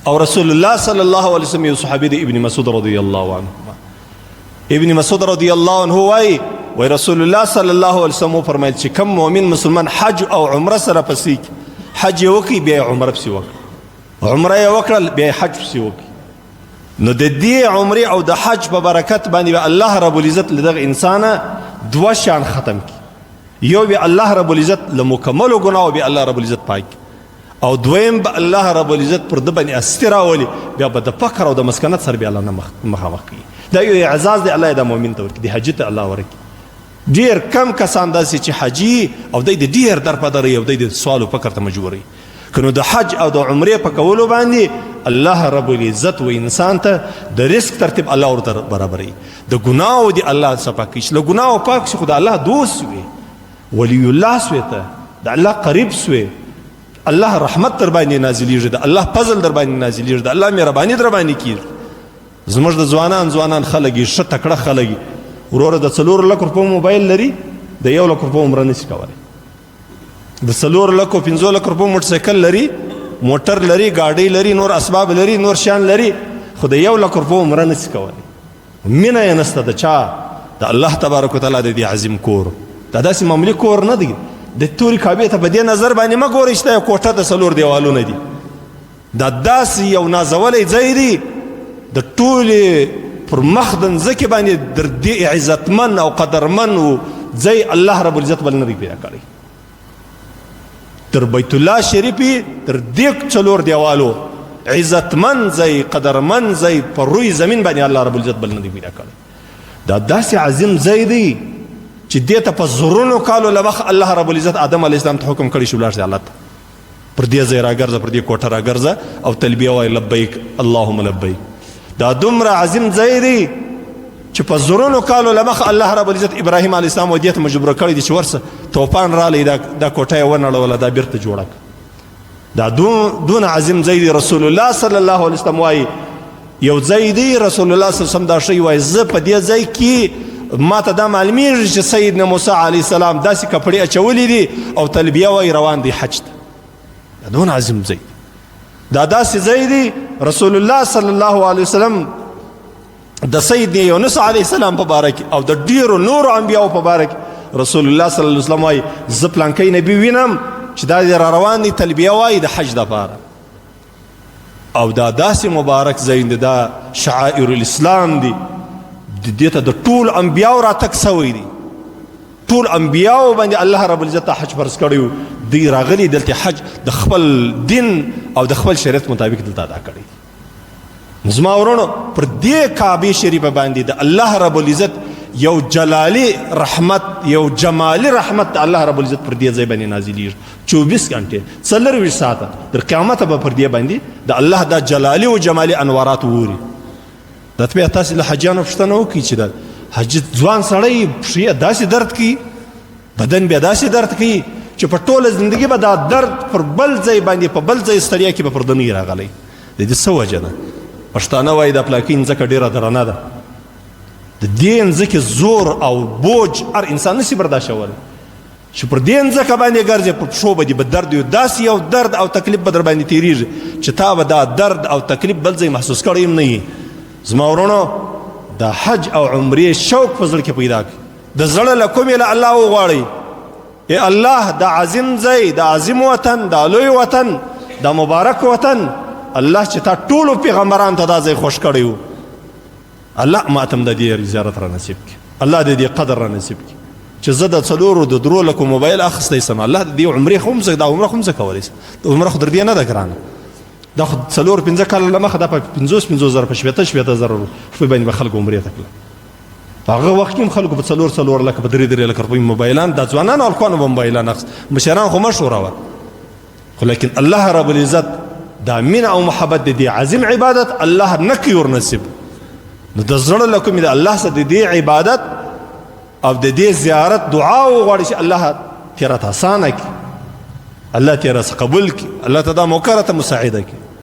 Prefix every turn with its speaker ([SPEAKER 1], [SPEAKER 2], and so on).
[SPEAKER 1] او رسول الله صلی الله علیه وسلم یو صحابي دی ابن مسعود رضی الله عنه، ابن مسعود رضی الله عنه وای رسول الله صلی الله علیه وسلم فرمایل چې کوم مؤمن مسلمان حج او عمره سره پسې حج وکي بیا عمره پسې وکړي، عمره وکړل بیا حج پسې وکړي، نو د دې عمره او د حج په برکت باندې الله رب العزت لدغه انسان دوه شان ختم کی، یو به الله رب العزت لمکمل ګناه به الله رب العزت پاک، او دویم به الله رب العزت پر د باندې استراولي بیا به د فقر او د مسکنت سره به الله نه مخامخ کوي. دا یو اعزاز دی الله د مؤمن ته ورکړي، د حج ته الله ورکړي. ډیر کم کسان داسې چې حجي او د ډیر در په درې او د سوال او فکر ته مجبوري، کنو د حج او د عمره په کولو باندې الله رب العزت و انسان ته د رزق ترتیب الله ورته برابري، د ګناو دی الله صفاکیش، له ګناو پاک شي خدای الله دوست وي، ولی الله سوی ته د الله قریب سوی، الله رحمت در باندې نازلیږي، د الله فضل در باندې نازلیږي، د الله مهرباني در باندې کیږي. زموږ د ځوانان خلک یې ښه تکړه خلک وروره د 4 لک روپو موبایل لري، د 1 لک روپو عمره نشي کولی، د 4 لک 5 لک روپو موټرسایکل لري، موټر لري، ګاډۍ لري، نور اسباب لري، نور شان لري، خو د 1 لک روپو عمره نشي کولی. مینه یې نشته د چا؟ د الله تبارک وتعالی د دې عظیم کور. دا داسې معمولي کور نه دی، د تورې کعبې ته په دې نظر باندې مه ګورئ چې دا یو کوټه د 4 دیوالونه دي، دا داسې یو نازولی ځای دی د ټولې پر مخ د ځمکې باندې در دې عزتمن او قدرمن ځای الله رب العزت بل نه دی پیدا کړی. تر بیت الله شریف تر دې 4 دیوالو عزتمن ځای، قدرمن ځای پر روی زمین باندې الله رب العزت بل نه دی پیدا کړی. دا داسې عظیم ځای دی چې دې ته په زرونو کالو له مخ الله رب العزت آدم علیه السلام ته حکم کړی چې ولاړ شي الله ته پر دې ځای راګرځه، پر دې کوټه راګرځه او تلبیه وایه لبیک اللهم لبیک. دا دومره عظیم ځای دی چې په زرونو کالو له مخ الله رب العزت ابراهیم علیه السلام دې ته مجبور کړی دی چې ورسه توپان رالی دا کوټه یې ونړوله، دا بیرته جوړه کړه. دا دون عظیم ځای دی. رسول الله صلی الله علیه وسلم وایي یو ځای دی، رسول الله صلی الله علیه وسلم دا شی وایي زه په دې ځای کې ما ته دا معلومیږي چې سیدنا موسی علیه السلام داسې کپړې اچولي دي او تلبیه وایي روان دی حج ته. دا دون عظیم ځای، دا داسې ځای دی. رسول الله صلی الله علیه وسلم د سیدنا یونس علیه السلام په باره کې او د ډیرو نورو انبیاو په باره کې رسول الله صلی الله علیه وسلم وایي زه پلانکی نبی وینم چې دا دی را روان دی تلبیه وایي د حج دپاره. او دا داسې مبارک ځای دی، دا شعائر الاسلام دی، دې ته د ټول انبیاو راتګ سوی دی، ټول انبیاو باندې الله رب العزت حج فرض کړی، دی راغلی دلته حج د خپل دین او د خپل شریعت مطابق دلته ادا کړی. زما ورونو پر دې کعبه شریفه باندې د الله رب العزت یو جلالی رحمت، یو جمالی رحمت الله رب العزت پر دې ځای باندې نازلیږي 24 غنټې 24 ساعته تر قیامت به پر دې باندې د الله دا جلالی او جمالی انوارات ووري. دا بیا تاسې له حجیانو پوښتنه وکړئ چې د حج ځوان سړی پښې داسې درد کوي، بدن بیا داسې درد کوي چې په ټوله زندګي به دا درد پر بل ځای باندې په بل ځای ستړیا کې به پر ده نه راغلی. د دې څه وجه ده؟ پښتانه وایي د پلاکۍ ځمکه ډېره درنه ده، د دې ځمکې زور او بوج هر انسان نشي برداشتولی چې پر دې ځمکه باندې ګرځې پر پښو به دې به درد وي، داسې یو درد او تکلیف به در باندې تېرېږي چې تا به دا درد او تکلیف بل ځای محسوس کړی هم نه یي. زما ورونو د حج او عمرې شوق په زړه کې پیدا کړي، د زړه له کومې له الله وغواړئ ای الله دا عظیم ځای، دا عظیم وطن، دا لوی وطن، دا مبارک وطن، الله چې تا ټولو پیغمبرانو ته دا ځای خوښ کړی و، الله ماته هم د دې زیارت را نصیب کړي، الله د دې قدر را نصیب کړي چې زه د 4 د 3 لکو موبایل اخیستی سم، الله د دې عمرې خو هم دا عمره خو هم زه کولی سم، د عمره خو در دې نه ده ګرانه، دا خو 4-5 کاله له مخه دا په 50 زره په 70 زره روپۍ باندې به خلکو عمرې ته کړله. په هغه وخت کې هم خلکو په 4 لکه په 3 لکه روپۍ موبایلان، دا ځوانان او هلکانو به موبایلان اخیست، مشران خو مشوره وه، خو لیکن الله رب العزت دا مینه او محبت د دې عظیم عبادت الله نه کوي ور نصیب. نو د زړه له کومې د الله څخه د دې عبادت او د دې زیارت دعا وغواړي چې الله تیره ته اسانه کړي، الله تیره څخه قبول کړي، الله ته دا موقع راته مساعده کړي.